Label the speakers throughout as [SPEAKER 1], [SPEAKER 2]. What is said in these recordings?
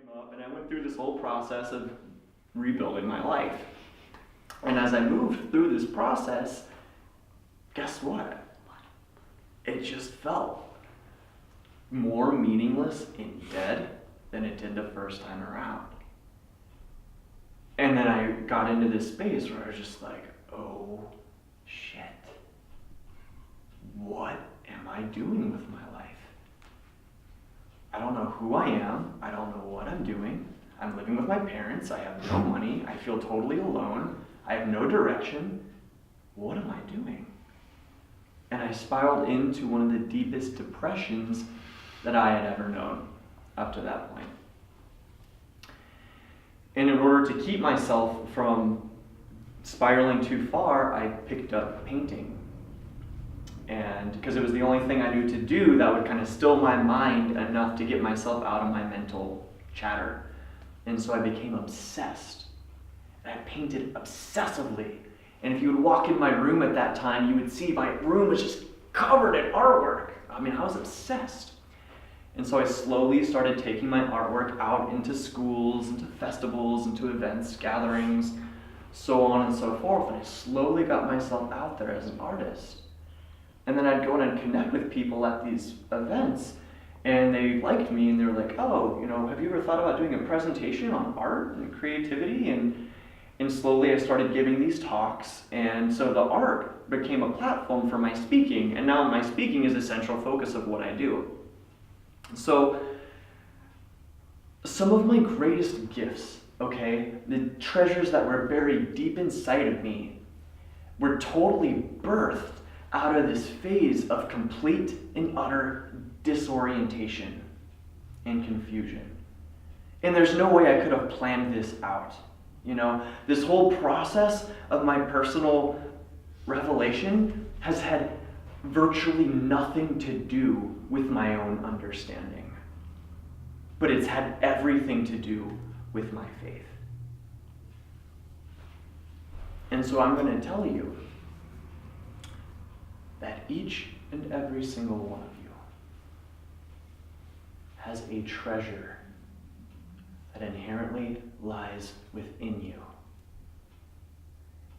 [SPEAKER 1] came up, and I went through this whole process of rebuilding my life. And as I moved through this process, guess what? It just felt more meaningless and dead than it did the first time around. And then I got into this space where I was just like, oh shit. What am I doing with my life? I don't know who I am. I don't know what I'm doing. I'm living with my parents. I have no money. I feel totally alone. I have no direction. What am I doing? And I spiraled into one of the deepest depressions that I had ever known up to that point. And in order to keep myself from spiraling too far, I picked up painting. And because it was the only thing I knew to do that would kind of still my mind enough to get myself out of my mental chatter. And so I became obsessed. And I painted obsessively. And if you would walk in my room at that time, you would see my room was just covered in artwork. I mean, I was obsessed. And so I slowly started taking my artwork out into schools, into festivals, into events, gatherings, so on and so forth. And I slowly got myself out there as an artist. And then I'd go in and connect with people at these events, and they liked me, and they were like, oh, have you ever thought about doing a presentation on art and creativity? And slowly I started giving these talks, and so the art became a platform for my speaking, and now my speaking is a central focus of what I do. So some of my greatest gifts, the treasures that were buried deep inside of me, were totally birthed out of this phase of complete and utter disorientation and confusion. And there's no way I could have planned this out. This whole process of my personal revelation has had virtually nothing to do with my own understanding. But it's had everything to do with my faith. And so I'm going to tell you that each and every single one of you has a treasure that inherently lies within you.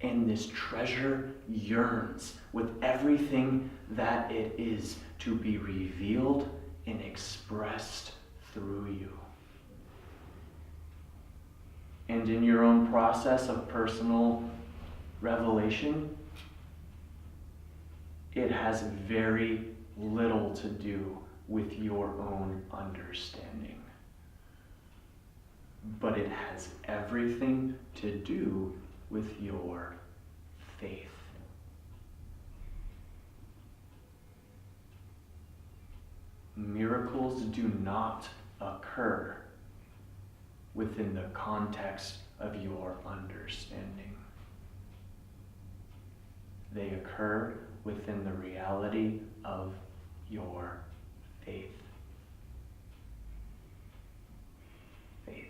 [SPEAKER 1] And this treasure yearns with everything that it is to be revealed and expressed through you. And in your own process of personal revelation, it has very little to do with your own understanding. But it has everything to do with your faith. Miracles do not occur within the context of your understanding. They occur within the reality of your faith. Faith.